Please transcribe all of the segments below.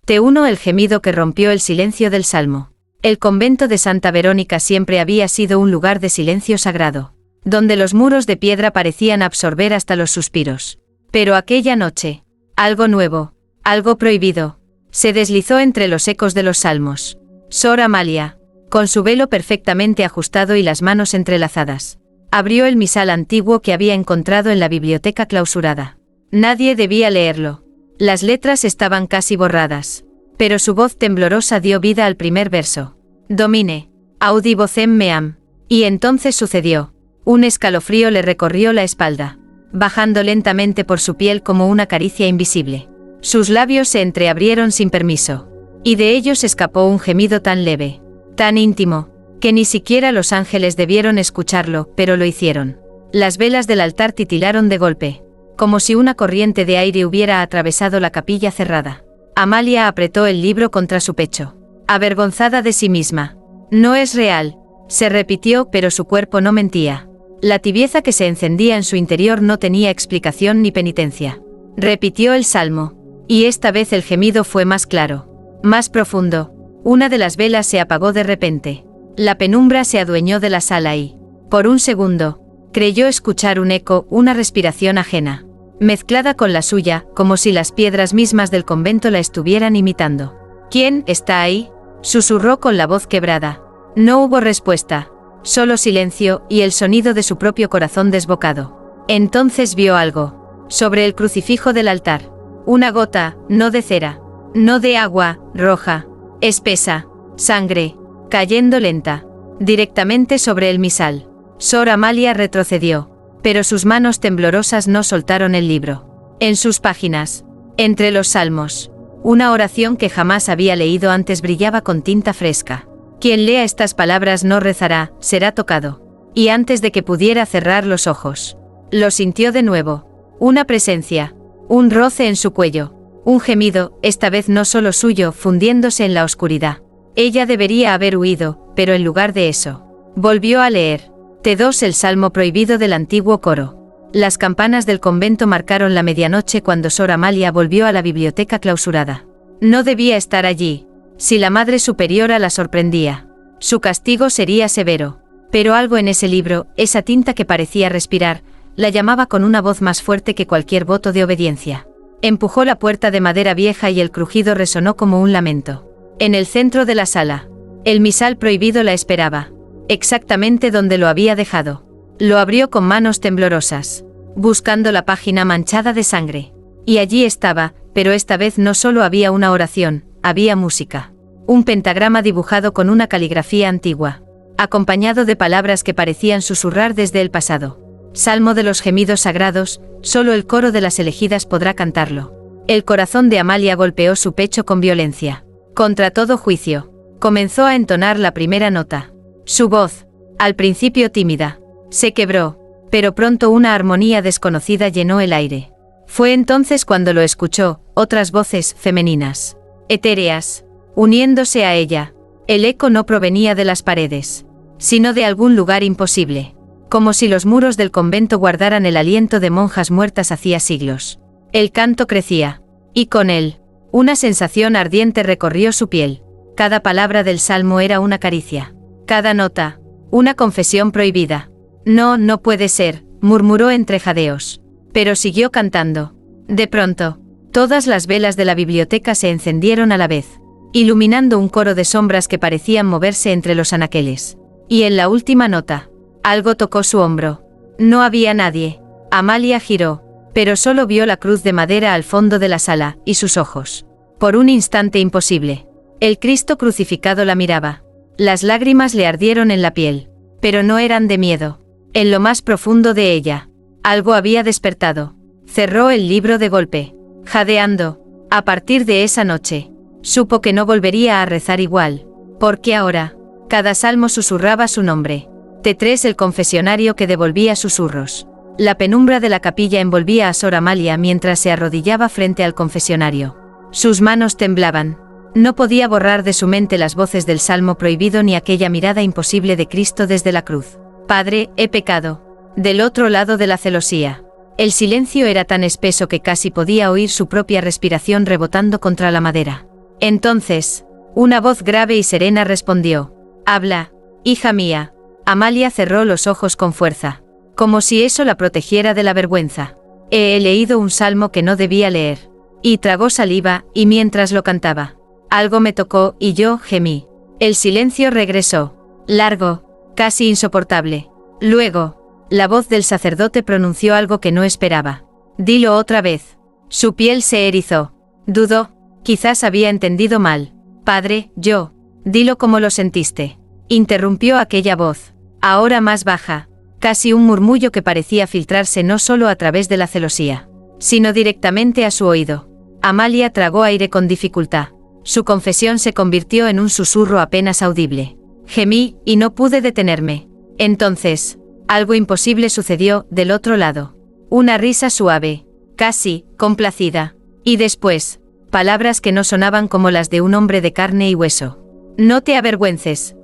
Te uno el gemido que rompió el silencio del salmo. El convento de Santa Verónica siempre había sido un lugar de silencio sagrado, donde los muros de piedra parecían absorber hasta los suspiros. Pero aquella noche, algo nuevo, algo prohibido, se deslizó entre los ecos de los salmos. Sor Amalia, con su velo perfectamente ajustado y las manos entrelazadas, abrió el misal antiguo que había encontrado en la biblioteca clausurada. Nadie debía leerlo. Las letras estaban casi borradas, pero su voz temblorosa dio vida al primer verso. Domine, audi vocem meam. Y entonces sucedió. Un escalofrío le recorrió la espalda, bajando lentamente por su piel como una caricia invisible. Sus labios se entreabrieron sin permiso, y de ellos escapó un gemido tan leve, tan íntimo, que ni siquiera los ángeles debieron escucharlo, pero lo hicieron. Las velas del altar titilaron de golpe, como si una corriente de aire hubiera atravesado la capilla cerrada. Amalia apretó el libro contra su pecho, avergonzada de sí misma. No es real, se repitió, pero su cuerpo no mentía. La tibieza que se encendía en su interior no tenía explicación ni penitencia. Repitió el salmo, y esta vez el gemido fue más claro, más profundo. Una de las velas se apagó de repente. La penumbra se adueñó de la sala y, por un segundo, creyó escuchar un eco, una respiración ajena, mezclada con la suya, como si las piedras mismas del convento la estuvieran imitando. ¿Quién está ahí?, susurró con la voz quebrada. No hubo respuesta, solo silencio y el sonido de su propio corazón desbocado. Entonces vio algo, sobre el crucifijo del altar. Una gota, no de cera, no de agua, roja, espesa, sangre, cayendo lenta, directamente sobre el misal. Sor Amalia retrocedió, pero sus manos temblorosas no soltaron el libro. En sus páginas, entre los salmos, una oración que jamás había leído antes brillaba con tinta fresca. Quien lea estas palabras no rezará, será tocado. Y antes de que pudiera cerrar los ojos, lo sintió de nuevo. Una presencia, un roce en su cuello, un gemido, esta vez no solo suyo, fundiéndose en la oscuridad. Ella debería haber huido, pero en lugar de eso, volvió a leer. T2, el salmo prohibido del antiguo coro. Las campanas del convento marcaron la medianoche cuando Sor Amalia volvió a la biblioteca clausurada. No debía estar allí. Si la Madre Superiora la sorprendía, su castigo sería severo. Pero algo en ese libro, esa tinta que parecía respirar, la llamaba con una voz más fuerte que cualquier voto de obediencia. Empujó la puerta de madera vieja y el crujido resonó como un lamento. En el centro de la sala, el misal prohibido la esperaba, exactamente donde lo había dejado. Lo abrió con manos temblorosas, buscando la página manchada de sangre. Y allí estaba, pero esta vez no solo había una oración, había música. Un pentagrama dibujado con una caligrafía antigua, acompañado de palabras que parecían susurrar desde el pasado. Salmo de los gemidos sagrados, solo el coro de las elegidas podrá cantarlo. El corazón de Amalia golpeó su pecho con violencia. Contra todo juicio, comenzó a entonar la primera nota. Su voz, al principio tímida, se quebró, pero pronto una armonía desconocida llenó el aire. Fue entonces cuando lo escuchó, otras voces femeninas, etéreas, uniéndose a ella. El eco no provenía de las paredes, sino de algún lugar imposible, como si los muros del convento guardaran el aliento de monjas muertas hacía siglos. El canto crecía, y con él, una sensación ardiente recorrió su piel. Cada palabra del salmo era una caricia. Cada nota, una confesión prohibida. No, no puede ser, murmuró entre jadeos. Pero siguió cantando. De pronto, todas las velas de la biblioteca se encendieron a la vez, iluminando un coro de sombras que parecían moverse entre los anaqueles. Y en la última nota, algo tocó su hombro. No había nadie. Amalia giró, pero solo vio la cruz de madera al fondo de la sala, y sus ojos. Por un instante imposible. El Cristo crucificado la miraba. Las lágrimas le ardieron en la piel, pero no eran de miedo. En lo más profundo de ella, algo había despertado. Cerró el libro de golpe, jadeando. A partir de esa noche, supo que no volvería a rezar igual, porque ahora, cada salmo susurraba su nombre. T3, el confesionario que devolvía susurros. La penumbra de la capilla envolvía a Sor Amalia mientras se arrodillaba frente al confesionario. Sus manos temblaban. No podía borrar de su mente las voces del salmo prohibido ni aquella mirada imposible de Cristo desde la cruz. Padre, he pecado. Del otro lado de la celosía. El silencio era tan espeso que casi podía oír su propia respiración rebotando contra la madera. Entonces, una voz grave y serena respondió: «Habla, hija mía». Amalia cerró los ojos con fuerza, como si eso la protegiera de la vergüenza. He leído un salmo que no debía leer. Y tragó saliva, y mientras lo cantaba, algo me tocó, y yo gemí. El silencio regresó, largo, casi insoportable. Luego, la voz del sacerdote pronunció algo que no esperaba. «Dilo otra vez». Su piel se erizó. Dudó, quizás había entendido mal. «Padre, yo». «Dilo como lo sentiste», interrumpió aquella voz, ahora más baja, casi un murmullo que parecía filtrarse no solo a través de la celosía, sino directamente a su oído. Amalia tragó aire con dificultad. Su confesión se convirtió en un susurro apenas audible. Gemí, y no pude detenerme. Entonces, algo imposible sucedió del otro lado. Una risa suave, casi complacida. Y después, palabras que no sonaban como las de un hombre de carne y hueso. «No te avergüences.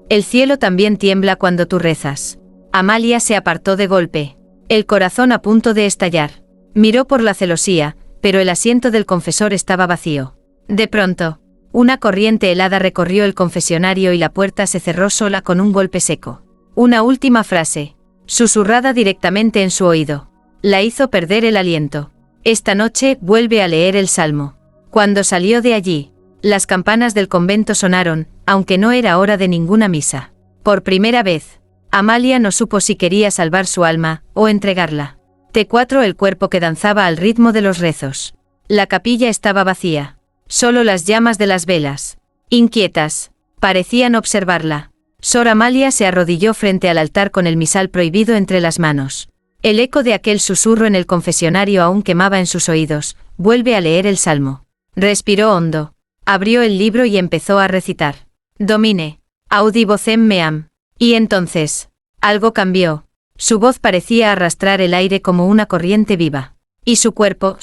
El cielo también tiembla cuando tú rezas». Amalia se apartó de golpe, el corazón a punto de estallar. Miró por la celosía, pero el asiento del confesor estaba vacío. De pronto, una corriente helada recorrió el confesionario y la puerta se cerró sola con un golpe seco. Una última frase, susurrada directamente en su oído, la hizo perder el aliento. «Esta noche vuelve a leer el salmo». Cuando salió de allí, las campanas del convento sonaron, aunque no era hora de ninguna misa. Por primera vez, Amalia no supo si quería salvar su alma, o entregarla. T4 el cuerpo que danzaba al ritmo de los rezos. La capilla estaba vacía. Solo las llamas de las velas, inquietas, parecían observarla. Sor Amalia se arrodilló frente al altar con el misal prohibido entre las manos. El eco de aquel susurro en el confesionario aún quemaba en sus oídos. «Vuelve a leer el salmo». Respiró hondo. Abrió el libro y empezó a recitar. «Domine, audi vocem meam». Y entonces, algo cambió. Su voz parecía arrastrar el aire como una corriente viva. Y su cuerpo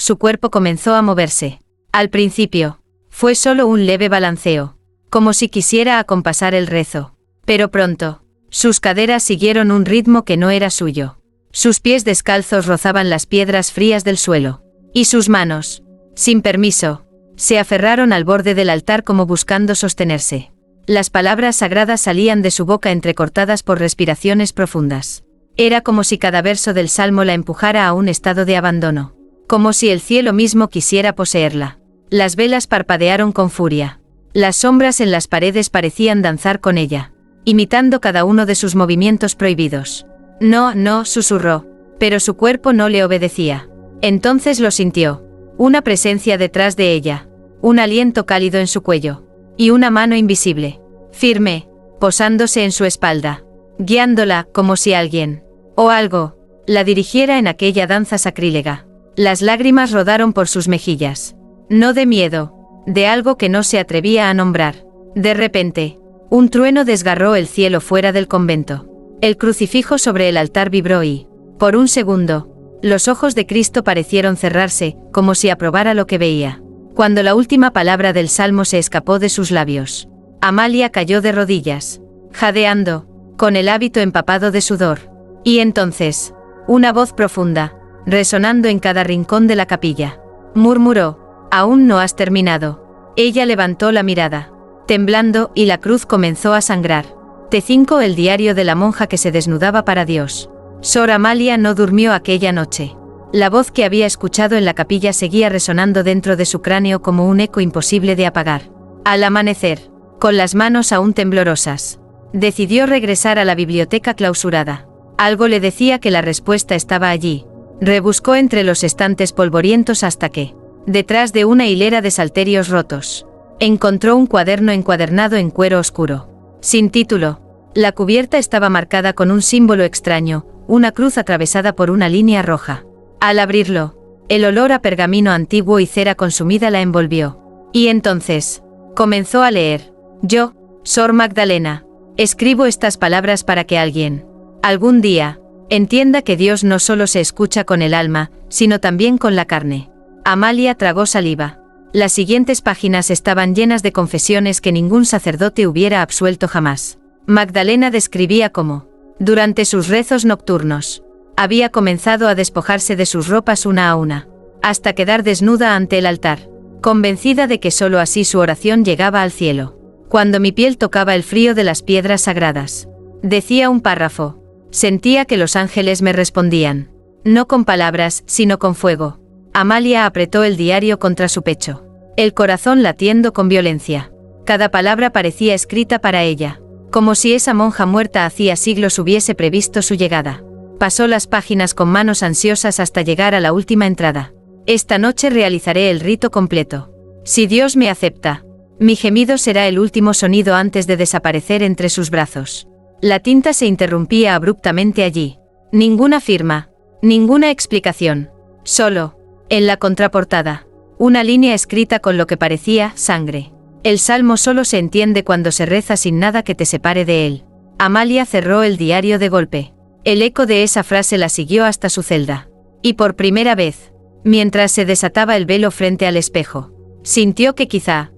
comenzó a moverse. Al principio, fue solo un leve balanceo, como si quisiera acompasar el rezo. Pero pronto, sus caderas siguieron un ritmo que no era suyo. Sus pies descalzos rozaban las piedras frías del suelo. Y sus manos, sin permiso, se aferraron al borde del altar como buscando sostenerse. Las palabras sagradas salían de su boca entrecortadas por respiraciones profundas. Era como si cada verso del salmo la empujara a un estado de abandono. Como si el cielo mismo quisiera poseerla. Las velas parpadearon con furia. Las sombras en las paredes parecían danzar con ella, imitando cada uno de sus movimientos prohibidos. «No, no», susurró, pero su cuerpo no le obedecía. Entonces lo sintió. Una presencia detrás de ella. Un aliento cálido en su cuello. Y una mano invisible, firme, posándose en su espalda, guiándola como si alguien, o algo, la dirigiera en aquella danza sacrílega. Las lágrimas rodaron por sus mejillas. No de miedo, de algo que no se atrevía a nombrar. De repente, un trueno desgarró el cielo fuera del convento. El crucifijo sobre el altar vibró y, por un segundo, los ojos de Cristo parecieron cerrarse, como si aprobara lo que veía. Cuando la última palabra del salmo se escapó de sus labios, Amalia cayó de rodillas, jadeando, con el hábito empapado de sudor. Y entonces, una voz profunda, resonando en cada rincón de la capilla, murmuró: «Aún no has terminado». Ella levantó la mirada, temblando, y la cruz comenzó a sangrar. T5 el diario de la monja que se desnudaba para Dios. Sor Amalia no durmió aquella noche. La voz que había escuchado en la capilla seguía resonando dentro de su cráneo como un eco imposible de apagar. Al amanecer, con las manos aún temblorosas, decidió regresar a la biblioteca clausurada. Algo le decía que la respuesta estaba allí. Rebuscó entre los estantes polvorientos hasta que, detrás de una hilera de salterios rotos, encontró un cuaderno encuadernado en cuero oscuro, sin título. La cubierta estaba marcada con un símbolo extraño, una cruz atravesada por una línea roja. Al abrirlo, el olor a pergamino antiguo y cera consumida la envolvió. Y entonces, comenzó a leer: «Yo, Sor Magdalena, escribo estas palabras para que alguien, algún día, entienda que Dios no solo se escucha con el alma, sino también con la carne». Amalia tragó saliva. Las siguientes páginas estaban llenas de confesiones que ningún sacerdote hubiera absuelto jamás. Magdalena describía cómo, durante sus rezos nocturnos, había comenzado a despojarse de sus ropas una a una, hasta quedar desnuda ante el altar. convencida de que solo así su oración llegaba al cielo. Cuando mi piel tocaba el frío de las piedras sagradas, decía un párrafo, sentía que los ángeles me respondían. No con palabras, sino con fuego. Amalia apretó el diario contra su pecho, el corazón latiendo con violencia. Cada palabra parecía escrita para ella, como si esa monja muerta hacía siglos hubiese previsto su llegada. Pasó las páginas con manos ansiosas hasta llegar a la última entrada. Esta noche realizaré el rito completo. Si Dios me acepta, mi gemido será el último sonido antes de desaparecer entre sus brazos. La tinta se interrumpía abruptamente allí. Ninguna firma, ninguna explicación. Solo, en la contraportada, una línea escrita con lo que parecía sangre. El salmo solo se entiende cuando se reza sin nada que te separe de él. Amalia cerró el diario de golpe. El eco de esa frase la siguió hasta su celda. Y por primera vez, mientras se desataba el velo frente al espejo, sintió que quizá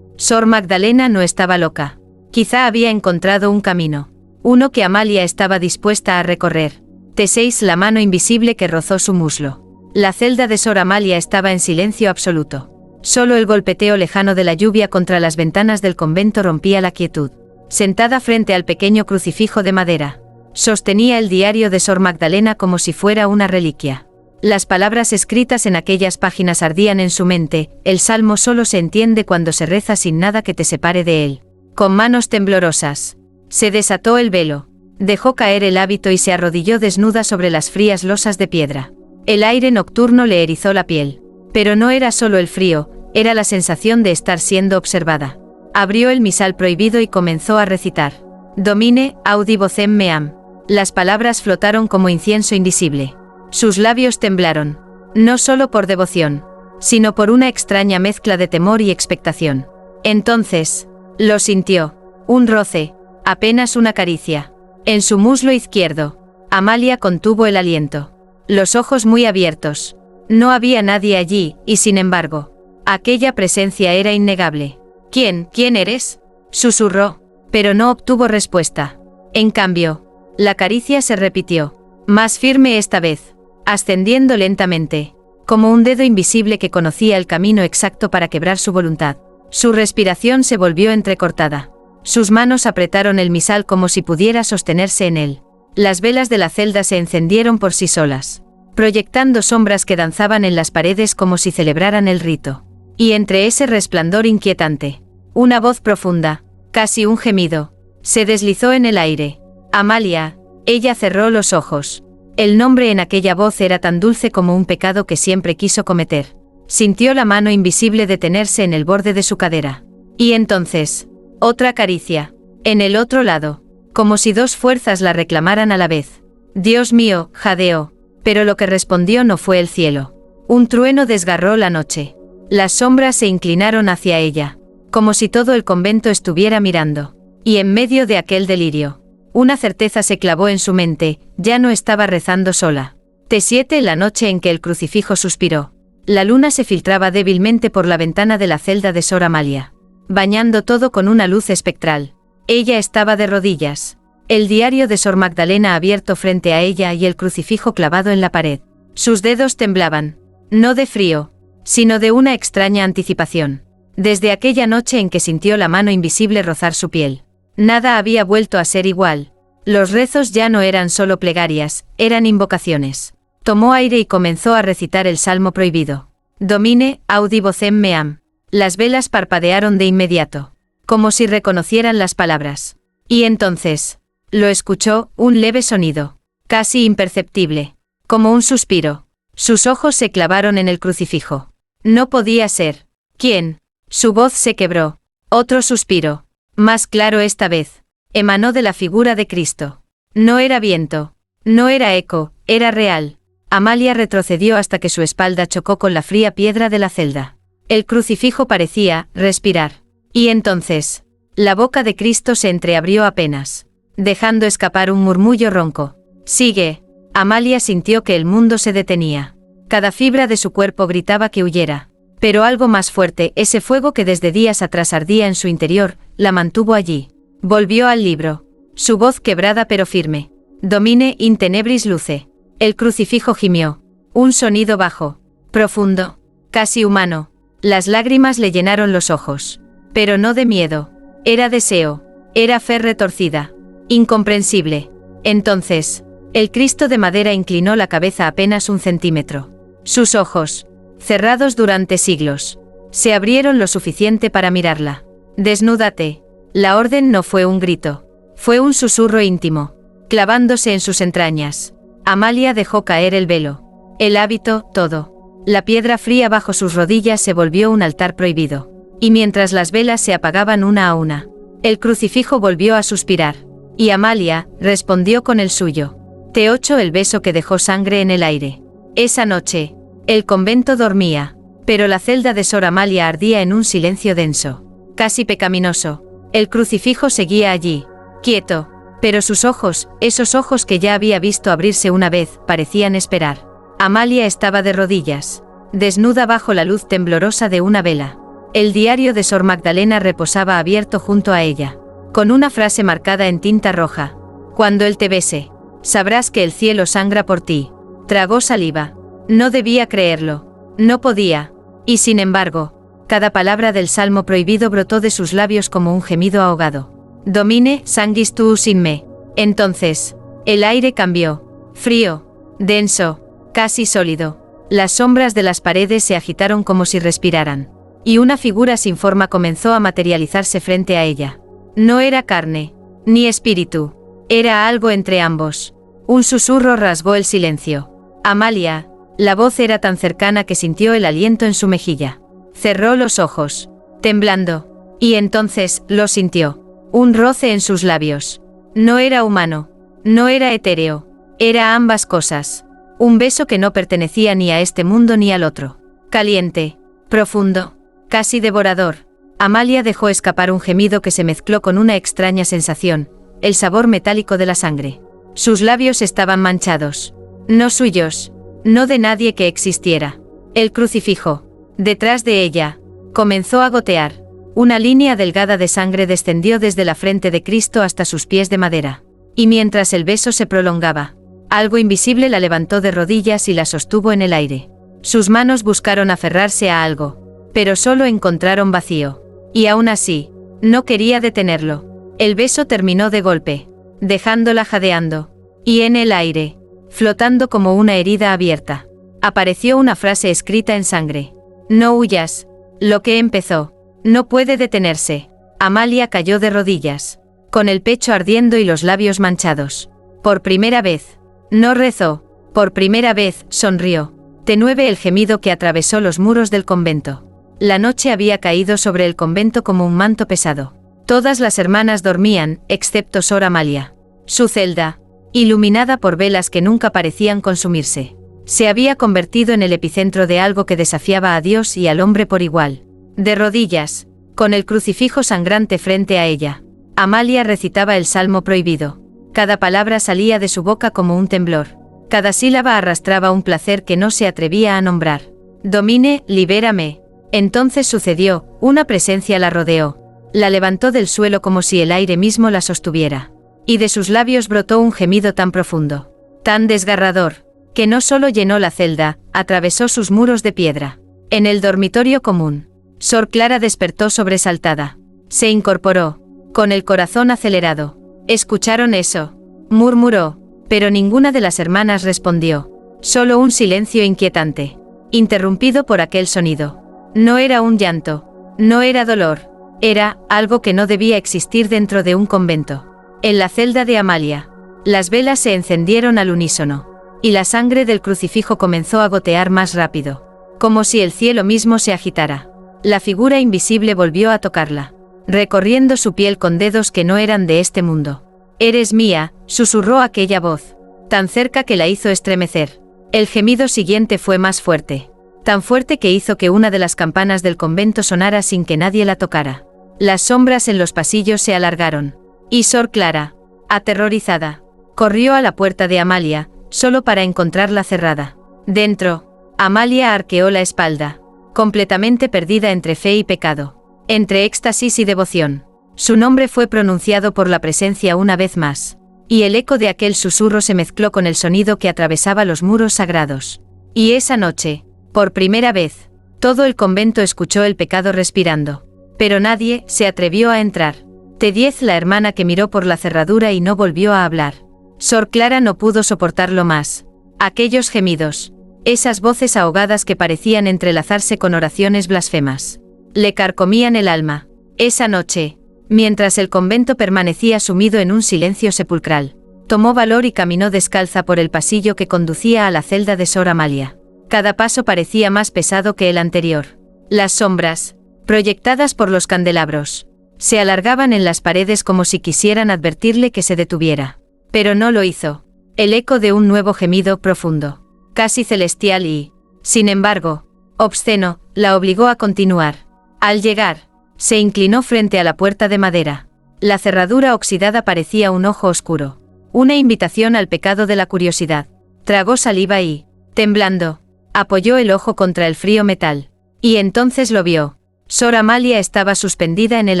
Sor Magdalena no estaba loca. Quizá había encontrado un camino. Uno que Amalia estaba dispuesta a recorrer. T6 la mano invisible que rozó su muslo. La celda de Sor Amalia estaba en silencio absoluto. Solo el golpeteo lejano de la lluvia contra las ventanas del convento rompía la quietud. Sentada frente al pequeño crucifijo de madera, sostenía el diario de Sor Magdalena como si fuera una reliquia. Las palabras escritas en aquellas páginas ardían en su mente. El salmo solo se entiende cuando se reza sin nada que te separe de él. Con manos temblorosas, se desató el velo, dejó caer el hábito y se arrodilló desnuda sobre las frías losas de piedra. El aire nocturno le erizó la piel. Pero no era solo el frío, era la sensación de estar siendo observada. Abrió el misal prohibido y comenzó a recitar. Domine, audi vocem meam. Las palabras flotaron como incienso invisible. Sus labios temblaron, no solo por devoción, sino por una extraña mezcla de temor y expectación. Entonces, lo sintió. Un roce, apenas una caricia. En su muslo izquierdo, Amalia contuvo el aliento. Los ojos muy abiertos. No había nadie allí, y sin embargo, aquella presencia era innegable. ¿Quién eres?, susurró, pero no obtuvo respuesta. En cambio, la caricia se repitió, más firme esta vez, ascendiendo lentamente, como un dedo invisible que conocía el camino exacto para quebrar su voluntad. Su respiración se volvió entrecortada. Sus manos apretaron el misal como si pudiera sostenerse en él. Las velas de la celda se encendieron por sí solas, proyectando sombras que danzaban en las paredes como si celebraran el rito. Y entre ese resplandor inquietante, una voz profunda, casi un gemido, se deslizó en el aire. Amalia. Ella cerró los ojos. El nombre en aquella voz era tan dulce como un pecado que siempre quiso cometer. Sintió la mano invisible detenerse en el borde de su cadera. Y entonces, otra caricia, en el otro lado, como si dos fuerzas la reclamaran a la vez. Dios mío, jadeó. Pero lo que respondió no fue el cielo. Un trueno desgarró la noche. Las sombras se inclinaron hacia ella, como si todo el convento estuviera mirando. Y en medio de aquel delirio, una certeza se clavó en su mente, ya no estaba rezando sola. T7 la noche en que el crucifijo suspiró. La luna se filtraba débilmente por la ventana de la celda de Sor Amalia, bañando todo con una luz espectral. Ella estaba de rodillas. El diario de Sor Magdalena abierto frente a ella y el crucifijo clavado en la pared. Sus dedos temblaban, no de frío, sino de una extraña anticipación. Desde aquella noche en que sintió la mano invisible rozar su piel, nada había vuelto a ser igual. Los rezos ya no eran solo plegarias, eran invocaciones. Tomó aire y comenzó a recitar el salmo prohibido. Domine, audi vocem meam. Las velas parpadearon de inmediato, como si reconocieran las palabras. Y entonces, lo escuchó, un leve sonido, casi imperceptible, como un suspiro. Sus ojos se clavaron en el crucifijo. No podía ser. ¿Quién? Su voz se quebró. Otro suspiro, más claro esta vez, emanó de la figura de Cristo. No era viento, no era eco, era real. Amalia retrocedió hasta que su espalda chocó con la fría piedra de la celda. El crucifijo parecía respirar. Y entonces, la boca de Cristo se entreabrió apenas, dejando escapar un murmullo ronco. Sigue. Amalia sintió que el mundo se detenía. Cada fibra de su cuerpo gritaba que huyera. Pero algo más fuerte, ese fuego que desde días atrás ardía en su interior, la mantuvo allí. Volvió al libro. Su voz quebrada pero firme. Domine in tenebris luce. El crucifijo gimió. Un sonido bajo, profundo, casi humano. Las lágrimas le llenaron los ojos. Pero no de miedo. Era deseo. Era fe retorcida. Incomprensible. Entonces, el Cristo de madera inclinó la cabeza apenas 1 centímetro. Sus ojos, cerrados durante siglos, se abrieron lo suficiente para mirarla. «Desnúdate». La orden no fue un grito. Fue un susurro íntimo, clavándose en sus entrañas. Amalia dejó caer el velo. El hábito, todo. La piedra fría bajo sus rodillas se volvió un altar prohibido. Y mientras las velas se apagaban una a una, el crucifijo volvió a suspirar. Y Amalia respondió con el suyo. T8 el beso que dejó sangre en el aire. Esa noche, el convento dormía, pero la celda de Sor Amalia ardía en un silencio denso, casi pecaminoso. El crucifijo seguía allí, quieto, pero sus ojos, esos ojos que ya había visto abrirse una vez, parecían esperar. Amalia estaba de rodillas, desnuda bajo la luz temblorosa de una vela. El diario de Sor Magdalena reposaba abierto junto a ella, con una frase marcada en tinta roja. Cuando él te bese, sabrás que el cielo sangra por ti. Tragó saliva. No debía creerlo. No podía. Y sin embargo, cada palabra del salmo prohibido brotó de sus labios como un gemido ahogado. Domine, sanguis tuus in me. Entonces, el aire cambió. Frío, denso, casi sólido. Las sombras de las paredes se agitaron como si respiraran. Y una figura sin forma comenzó a materializarse frente a ella. No era carne, ni espíritu. Era algo entre ambos. Un susurro rasgó el silencio. Amalia. La voz era tan cercana que sintió el aliento en su mejilla. Cerró los ojos, temblando. Y entonces, lo sintió. Un roce en sus labios. No era humano. No era etéreo. Era ambas cosas. Un beso que no pertenecía ni a este mundo ni al otro. Caliente. Profundo. Casi devorador. Amalia dejó escapar un gemido que se mezcló con una extraña sensación. El sabor metálico de la sangre. Sus labios estaban manchados. No suyos. No de nadie que existiera. El crucifijo. Detrás de ella, comenzó a gotear. Una línea delgada de sangre descendió desde la frente de Cristo hasta sus pies de madera. Y mientras el beso se prolongaba, algo invisible la levantó de rodillas y la sostuvo en el aire. Sus manos buscaron aferrarse a algo, pero solo encontraron vacío. Y aún así, no quería detenerlo. El beso terminó de golpe, dejándola jadeando. Y en el aire, flotando como una herida abierta, apareció una frase escrita en sangre. No huyas. Lo que empezó, no puede detenerse. Amalia cayó de rodillas, con el pecho ardiendo y los labios manchados. Por primera vez, no rezó. Por primera vez, sonrió. Tenue el gemido que atravesó los muros del convento. La noche había caído sobre el convento como un manto pesado. Todas las hermanas dormían, excepto Sor Amalia. Su celda, iluminada por velas que nunca parecían consumirse, se había convertido en el epicentro de algo que desafiaba a Dios y al hombre por igual. De rodillas, con el crucifijo sangrante frente a ella, Amalia recitaba el salmo prohibido. Cada palabra salía de su boca como un temblor. Cada sílaba arrastraba un placer que no se atrevía a nombrar. Domine, libérame. Entonces sucedió, una presencia la rodeó. La levantó del suelo como si el aire mismo la sostuviera. Y de sus labios brotó un gemido tan profundo, tan desgarrador, que no solo llenó la celda, atravesó sus muros de piedra. En el dormitorio común, Sor Clara despertó sobresaltada. Se incorporó, con el corazón acelerado. ¿Escucharon eso?, murmuró, pero ninguna de las hermanas respondió. Solo un silencio inquietante, interrumpido por aquel sonido. No era un llanto, no era dolor, era algo que no debía existir dentro de un convento. En la celda de Amalia, las velas se encendieron al unísono, y la sangre del crucifijo comenzó a gotear más rápido, como si el cielo mismo se agitara. La figura invisible volvió a tocarla, recorriendo su piel con dedos que no eran de este mundo. «Eres mía», susurró aquella voz, tan cerca que la hizo estremecer. El gemido siguiente fue más fuerte, tan fuerte que hizo que una de las campanas del convento sonara sin que nadie la tocara. Las sombras en los pasillos se alargaron, y Sor Clara, aterrorizada, corrió a la puerta de Amalia, solo para encontrarla cerrada. Dentro, Amalia arqueó la espalda, completamente perdida entre fe y pecado, entre éxtasis y devoción. Su nombre fue pronunciado por la presencia una vez más, y el eco de aquel susurro se mezcló con el sonido que atravesaba los muros sagrados. Y esa noche, por primera vez, Todo el convento escuchó el pecado respirando. Pero nadie se atrevió a entrar. T10, la hermana que miró por la cerradura y no volvió a hablar. Sor Clara no pudo soportarlo más. Aquellos gemidos. Esas voces ahogadas que parecían entrelazarse con oraciones blasfemas. Le carcomían el alma. Esa noche, mientras el convento permanecía sumido en un silencio sepulcral, tomó valor y caminó descalza por el pasillo que conducía a la celda de Sor Amalia. Cada paso parecía más pesado que el anterior. Las sombras, proyectadas por los candelabros, se alargaban en las paredes como si quisieran advertirle que se detuviera. Pero no lo hizo. El eco de un nuevo gemido profundo, casi celestial y, sin embargo, obsceno, la obligó a continuar. Al llegar, se inclinó frente a la puerta de madera. La cerradura oxidada parecía un ojo oscuro, una invitación al pecado de la curiosidad. Tragó saliva y, temblando, apoyó el ojo contra el frío metal. Y entonces lo vio. Sor Amalia estaba suspendida en el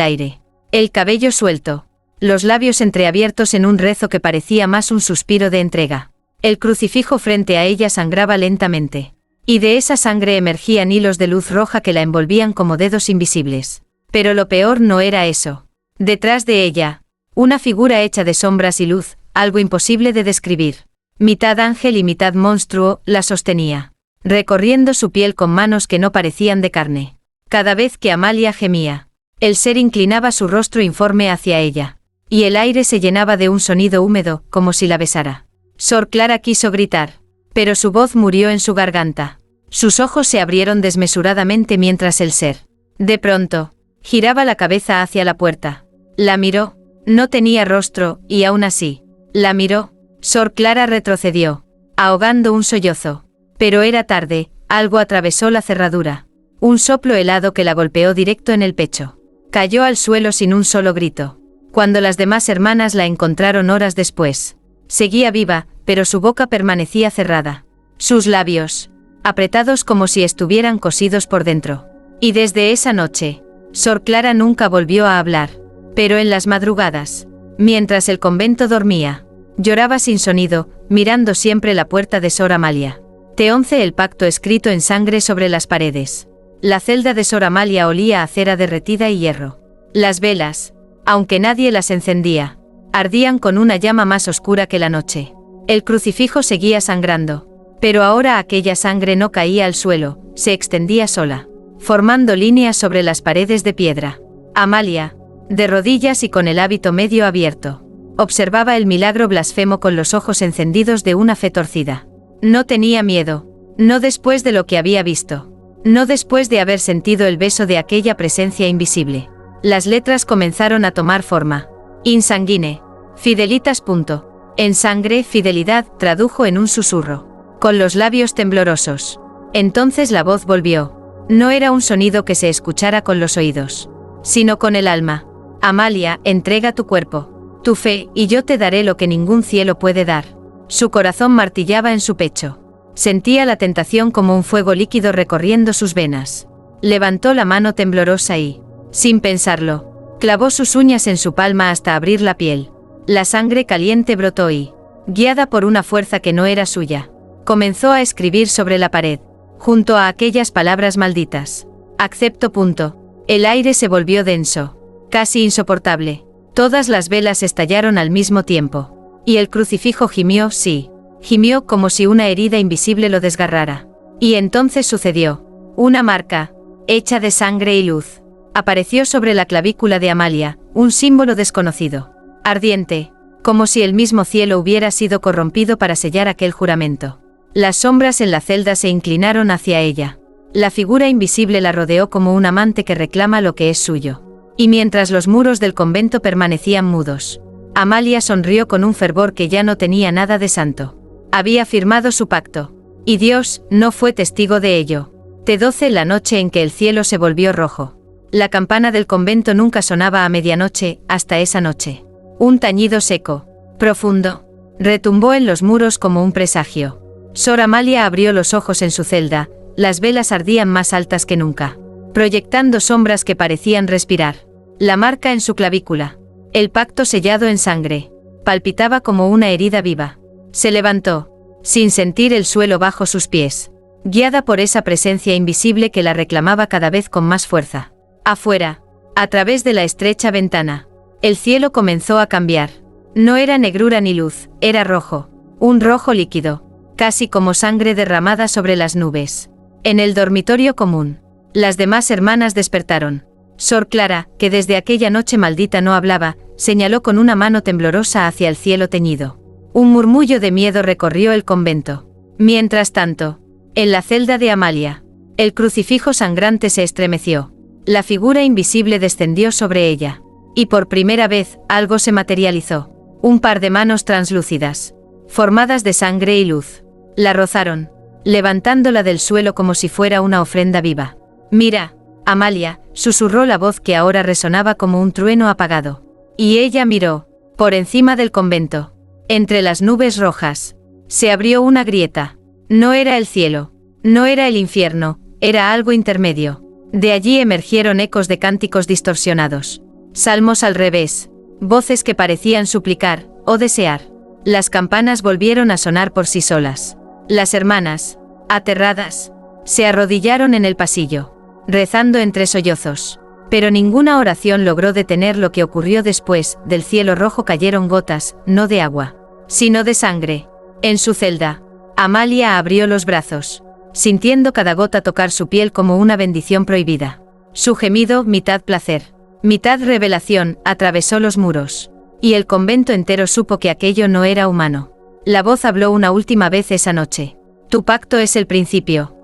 aire. El cabello suelto, los labios entreabiertos en un rezo que parecía más un suspiro de entrega. El crucifijo frente a ella sangraba lentamente. Y de esa sangre emergían hilos de luz roja que la envolvían como dedos invisibles. Pero lo peor no era eso. Detrás de ella, una figura hecha de sombras y luz, algo imposible de describir. Mitad ángel y mitad monstruo, la sostenía, recorriendo su piel con manos que no parecían de carne. Cada vez que Amalia gemía, el ser inclinaba su rostro informe hacia ella, y el aire se llenaba de un sonido húmedo, como si la besara. Sor Clara quiso gritar, pero su voz murió en su garganta. Sus ojos se abrieron desmesuradamente mientras el ser, de pronto, giraba la cabeza hacia la puerta. La miró, no tenía rostro, y aún así, la miró. Sor Clara retrocedió, ahogando un sollozo. Pero era tarde, algo atravesó la cerradura. Un soplo helado que la golpeó directo en el pecho. Cayó al suelo sin un solo grito. Cuando las demás hermanas la encontraron horas después, seguía viva, pero su boca permanecía cerrada. Sus labios, apretados como si estuvieran cosidos por dentro. Y desde esa noche, Sor Clara nunca volvió a hablar. Pero en las madrugadas, mientras el convento dormía, lloraba sin sonido, mirando siempre la puerta de Sor Amalia. T11, el pacto escrito en sangre sobre las paredes. La celda de Sor Amalia olía a cera derretida y hierro. Las velas, aunque nadie las encendía, ardían con una llama más oscura que la noche. El crucifijo seguía sangrando, pero ahora aquella sangre no caía al suelo, se extendía sola, formando líneas sobre las paredes de piedra. Amalia, de rodillas y con el hábito medio abierto, observaba el milagro blasfemo con los ojos encendidos de una fe torcida. No tenía miedo, no después de lo que había visto. No después de haber sentido el beso de aquella presencia invisible. Las letras comenzaron a tomar forma. In sanguine, fidelitas. En sangre, fidelidad, tradujo en un susurro, con los labios temblorosos. Entonces la voz volvió. No era un sonido que se escuchara con los oídos, sino con el alma. Amalia, entrega tu cuerpo, tu fe, y yo te daré lo que ningún cielo puede dar. Su corazón martillaba en su pecho. Sentía la tentación como un fuego líquido recorriendo sus venas. Levantó la mano temblorosa y, sin pensarlo, clavó sus uñas en su palma hasta abrir la piel. La sangre caliente brotó y, guiada por una fuerza que no era suya, comenzó a escribir sobre la pared, junto a aquellas palabras malditas. Acepto. El aire se volvió denso, casi insoportable. Todas las velas estallaron al mismo tiempo. Y el crucifijo gimió, sí. Gimió como si una herida invisible lo desgarrara. Y entonces sucedió. Una marca, hecha de sangre y luz, apareció sobre la clavícula de Amalia, un símbolo desconocido, ardiente, como si el mismo cielo hubiera sido corrompido para sellar aquel juramento. Las sombras en la celda se inclinaron hacia ella. La figura invisible la rodeó como un amante que reclama lo que es suyo. Y mientras los muros del convento permanecían mudos, Amalia sonrió con un fervor que ya no tenía nada de santo. Había firmado su pacto, y Dios no fue testigo de ello. T12, la noche en que el cielo se volvió rojo. La campana del convento nunca sonaba a medianoche, hasta esa noche. Un tañido seco, profundo, retumbó en los muros como un presagio. Sor Amalia abrió los ojos en su celda, las velas ardían más altas que nunca, proyectando sombras que parecían respirar. La marca en su clavícula, el pacto sellado en sangre, palpitaba como una herida viva. Se levantó, sin sentir el suelo bajo sus pies. guiada por esa presencia invisible que la reclamaba cada vez con más fuerza. Afuera, a través de la estrecha ventana, el cielo comenzó a cambiar. No era negrura ni luz, era rojo, un rojo líquido, casi como sangre derramada sobre las nubes. En el dormitorio común, las demás hermanas despertaron. Sor Clara, que desde aquella noche maldita no hablaba, señaló con una mano temblorosa hacia el cielo teñido. Un murmullo de miedo recorrió el convento. Mientras tanto, en la celda de Amalia, el crucifijo sangrante se estremeció. La figura invisible descendió sobre ella. Y por primera vez, algo se materializó. Un par de manos translúcidas, formadas de sangre y luz. La rozaron, levantándola del suelo como si fuera una ofrenda viva. «Mira, Amalia», susurró la voz que ahora resonaba como un trueno apagado. Y ella miró, por encima del convento. Entre las nubes rojas, se abrió una grieta. No era el cielo, no era el infierno, era algo intermedio. De allí emergieron ecos de cánticos distorsionados. Salmos al revés, voces que parecían suplicar, o desear. Las campanas volvieron a sonar por sí solas. Las hermanas, aterradas, se arrodillaron en el pasillo, rezando entre sollozos. Pero ninguna oración logró detener lo que ocurrió después. Del cielo rojo cayeron gotas, no de agua, sino de sangre. En su celda, Amalia abrió los brazos, sintiendo cada gota tocar su piel como una bendición prohibida. Su gemido, mitad placer, mitad revelación, atravesó los muros. Y el convento entero supo que aquello no era humano. La voz habló una última vez esa noche. Tu pacto es el principio.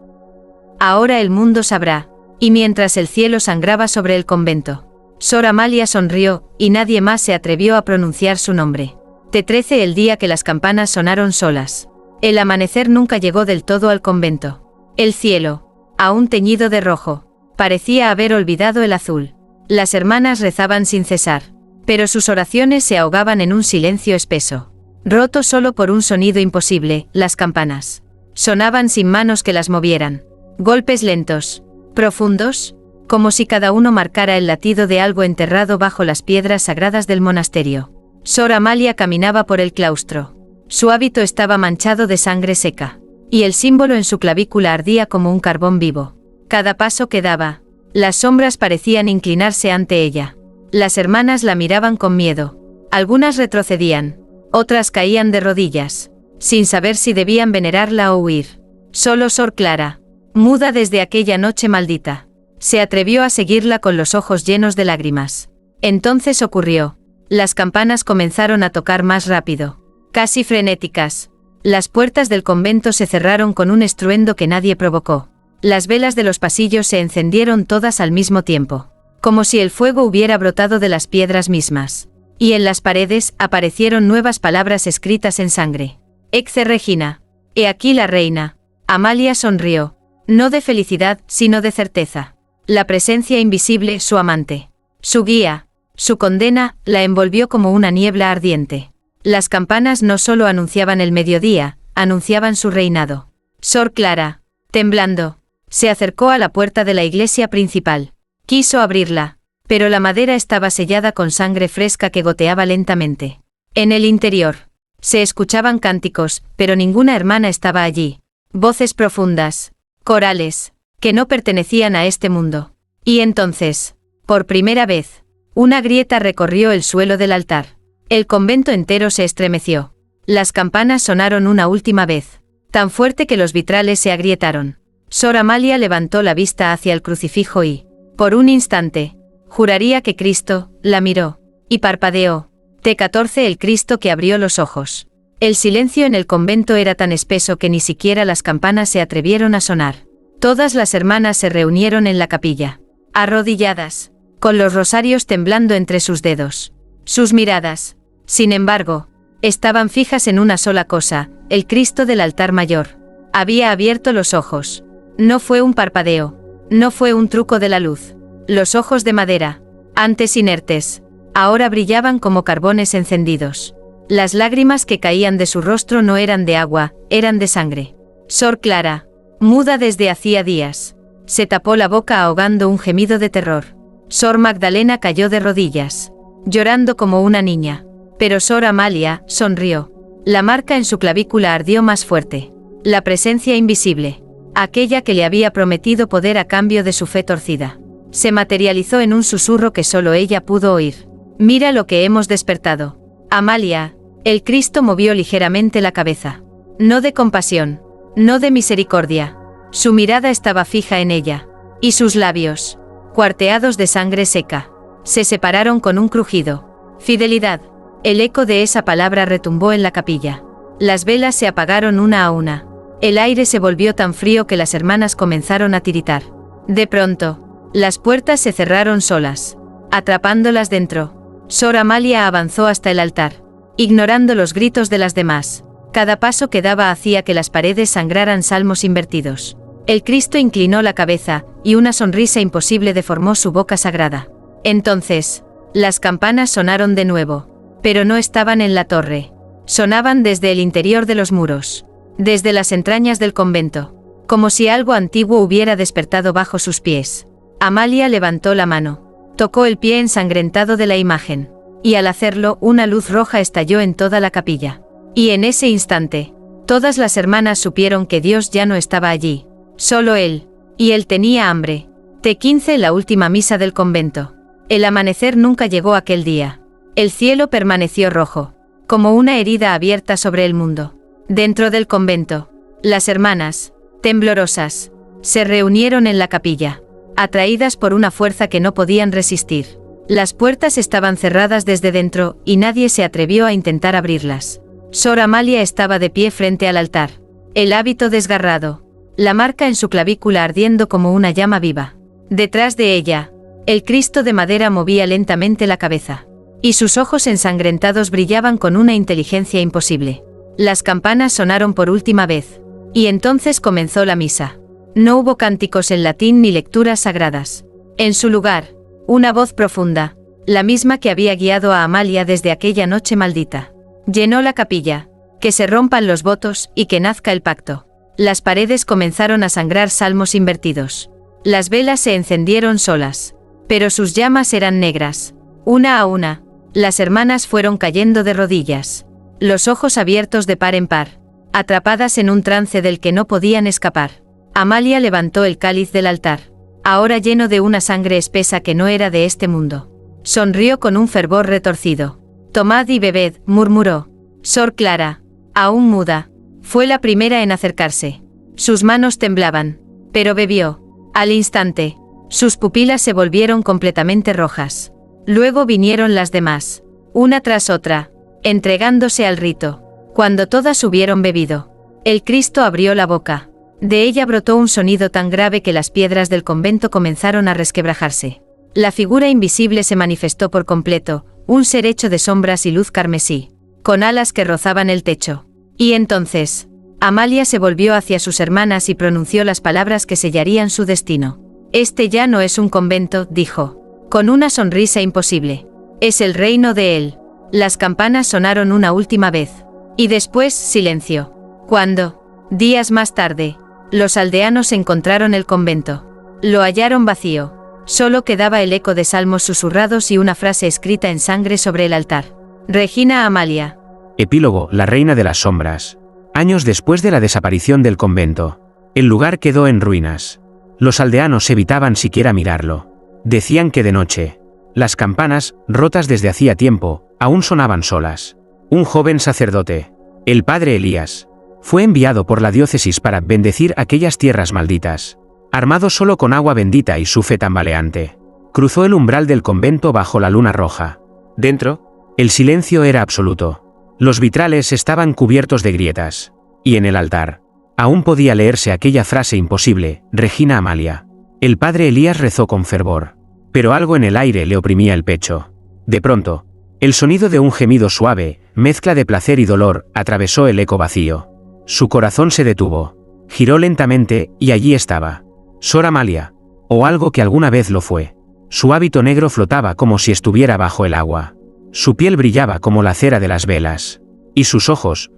Ahora el mundo sabrá. Y mientras el cielo sangraba sobre el convento, Sor Amalia sonrió, y nadie más se atrevió a pronunciar su nombre. T13 el día que las campanas sonaron solas. El amanecer nunca llegó del todo al convento. El cielo, aún teñido de rojo, parecía haber olvidado el azul. Las hermanas rezaban sin cesar, pero sus oraciones se ahogaban en un silencio espeso, roto solo por un sonido imposible. Las campanas sonaban sin manos que las movieran. Golpes lentos, profundos, como si cada uno marcara el latido de algo enterrado bajo las piedras sagradas del monasterio. Sor Amalia caminaba por el claustro. Su hábito estaba manchado de sangre seca, y el símbolo en su clavícula ardía como un carbón vivo. Cada paso que daba, las sombras parecían inclinarse ante ella. Las hermanas la miraban con miedo. Algunas retrocedían, otras caían de rodillas, sin saber si debían venerarla o huir. Solo Sor Clara, muda desde aquella noche maldita, se atrevió a seguirla con los ojos llenos de lágrimas. Entonces ocurrió. Las campanas comenzaron a tocar más rápido, casi frenéticas. Las puertas del convento se cerraron con un estruendo que nadie provocó. Las velas de los pasillos se encendieron todas al mismo tiempo, como si el fuego hubiera brotado de las piedras mismas. Y en las paredes aparecieron nuevas palabras escritas en sangre. Ecce Regina. He aquí la reina. Amalia sonrió. No de felicidad, sino de certeza. La presencia invisible, su amante, su guía, su condena, la envolvió como una niebla ardiente. Las campanas no solo anunciaban el mediodía, anunciaban su reinado. Sor Clara, temblando, se acercó a la puerta de la iglesia principal. Quiso abrirla, pero la madera estaba sellada con sangre fresca que goteaba lentamente. En el interior, se escuchaban cánticos, pero ninguna hermana estaba allí. Voces profundas, corales, que no pertenecían a este mundo. Y entonces, por primera vez, una grieta recorrió el suelo del altar. El convento entero se estremeció. Las campanas sonaron una última vez, tan fuerte que los vitrales se agrietaron. Sor Amalia levantó la vista hacia el crucifijo y, por un instante, juraría que Cristo la miró, y parpadeó. T14 el Cristo que abrió los ojos. El silencio en el convento era tan espeso que ni siquiera las campanas se atrevieron a sonar. Todas las hermanas se reunieron en la capilla, arrodilladas, con los rosarios temblando entre sus dedos. Sus miradas, sin embargo, estaban fijas en una sola cosa, el Cristo del altar mayor. Había abierto los ojos. No fue un parpadeo, no fue un truco de la luz. Los ojos de madera, antes inertes, ahora brillaban como carbones encendidos. Las lágrimas que caían de su rostro no eran de agua, eran de sangre. Sor Clara, muda desde hacía días, se tapó la boca ahogando un gemido de terror. Sor Magdalena cayó de rodillas, llorando como una niña. Pero Sor Amalia sonrió. La marca en su clavícula ardió más fuerte. La presencia invisible, aquella que le había prometido poder a cambio de su fe torcida. Se materializó en un susurro que solo ella pudo oír. «Mira lo que hemos despertado. Amalia». El Cristo movió ligeramente la cabeza. No de compasión, no de misericordia. Su mirada estaba fija en ella. Y sus labios, cuarteados de sangre seca, se separaron con un crujido. «Fidelidad». El eco de esa palabra retumbó en la capilla. Las velas se apagaron una a una. El aire se volvió tan frío que las hermanas comenzaron a tiritar. De pronto, las puertas se cerraron solas, atrapándolas dentro. Sor Amalia avanzó hasta el altar, ignorando los gritos de las demás. Cada paso que daba hacía que las paredes sangraran salmos invertidos. El Cristo inclinó la cabeza, y una sonrisa imposible deformó su boca sagrada. Entonces, las campanas sonaron de nuevo, pero no estaban en la torre. Sonaban desde el interior de los muros, desde las entrañas del convento, como si algo antiguo hubiera despertado bajo sus pies. Amalia levantó la mano, tocó el pie ensangrentado de la imagen, y al hacerlo una luz roja estalló en toda la capilla. Y en ese instante, todas las hermanas supieron que Dios ya no estaba allí, solo él, y él tenía hambre. T15 La última misa del convento. El amanecer nunca llegó aquel día. El cielo permaneció rojo, como una herida abierta sobre el mundo. Dentro del convento, las hermanas, temblorosas, se reunieron en la capilla, atraídas por una fuerza que no podían resistir. Las puertas estaban cerradas desde dentro, y nadie se atrevió a intentar abrirlas. Sor Amalia estaba de pie frente al altar, el hábito desgarrado, la marca en su clavícula ardiendo como una llama viva. Detrás de ella, el Cristo de madera movía lentamente la cabeza, y sus ojos ensangrentados brillaban con una inteligencia imposible. Las campanas sonaron por última vez, y entonces comenzó la misa. No hubo cánticos en latín ni lecturas sagradas. En su lugar, una voz profunda, la misma que había guiado a Amalia desde aquella noche maldita, llenó la capilla. Que se rompan los votos y que nazca el pacto. Las paredes comenzaron a sangrar salmos invertidos. Las velas se encendieron solas, pero sus llamas eran negras. Una a una, las hermanas fueron cayendo de rodillas, los ojos abiertos de par en par, atrapadas en un trance del que no podían escapar. Amalia levantó el cáliz del altar, ahora lleno de una sangre espesa que no era de este mundo. Sonrió con un fervor retorcido. «Tomad y bebed», murmuró. Sor Clara, aún muda, fue la primera en acercarse. Sus manos temblaban, pero bebió. Al instante, sus pupilas se volvieron completamente rojas. Luego vinieron las demás, una tras otra, entregándose al rito. Cuando todas hubieron bebido, el Cristo abrió la boca. De ella brotó un sonido tan grave que las piedras del convento comenzaron a resquebrajarse. La figura invisible se manifestó por completo, un ser hecho de sombras y luz carmesí, con alas que rozaban el techo. Y entonces, Amalia se volvió hacia sus hermanas y pronunció las palabras que sellarían su destino. «Este ya no es un convento», dijo, con una sonrisa imposible. «Es el reino de él». Las campanas sonaron una última vez. Y después silencio. Cuando, días más tarde, los aldeanos encontraron el convento, lo hallaron vacío. Solo quedaba el eco de salmos susurrados y una frase escrita en sangre sobre el altar. Regina Amalia. Epílogo: La reina de las sombras. Años después de la desaparición del convento, el lugar quedó en ruinas. Los aldeanos evitaban siquiera mirarlo. Decían que de noche, las campanas, rotas desde hacía tiempo, aún sonaban solas. Un joven sacerdote, el padre Elías, fue enviado por la diócesis para bendecir aquellas tierras malditas. Armado solo con agua bendita y su fe tambaleante, cruzó el umbral del convento bajo la luna roja. Dentro, el silencio era absoluto. Los vitrales estaban cubiertos de grietas, y en el altar, aún podía leerse aquella frase imposible: Regina Amalia. El padre Elías rezó con fervor, pero algo en el aire le oprimía el pecho. De pronto, el sonido de un gemido suave, mezcla de placer y dolor, atravesó el eco vacío. Su corazón se detuvo, giró lentamente, y allí estaba Sor Amalia, o algo que alguna vez lo fue. Su hábito negro flotaba como si estuviera bajo el agua. Su piel brillaba como la cera de las velas. Y sus ojos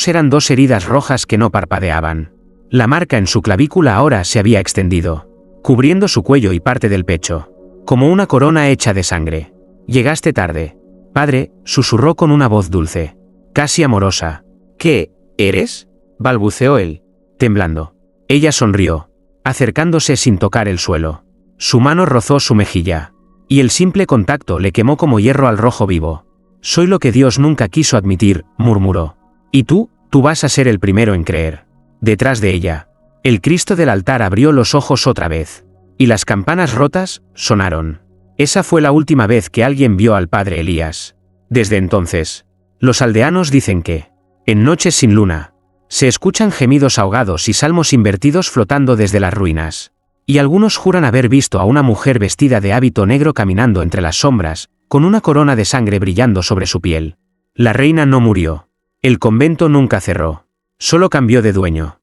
eran dos heridas rojas que no parpadeaban. La marca en su clavícula ahora se había extendido, cubriendo su cuello y parte del pecho, como una corona hecha de sangre. «Llegaste tarde, padre», susurró con una voz dulce, casi amorosa. «¿Qué eres?», balbuceó él, temblando. Ella sonrió, acercándose sin tocar el suelo. Su mano rozó su mejilla, y el simple contacto le quemó como hierro al rojo vivo. Soy lo que Dios nunca quiso admitir, murmuró. Y tú vas a ser el primero en creer. Detrás de ella, el Cristo del altar abrió los ojos otra vez, y las campanas rotas sonaron. Esa fue la última vez que alguien vio al padre Elías. Desde entonces, los aldeanos dicen que, en noches sin luna, se escuchan gemidos ahogados y salmos invertidos flotando desde las ruinas. Y algunos juran haber visto a una mujer vestida de hábito negro caminando entre las sombras, con una corona de sangre brillando sobre su piel. La reina no murió. El convento nunca cerró. Solo cambió de dueño.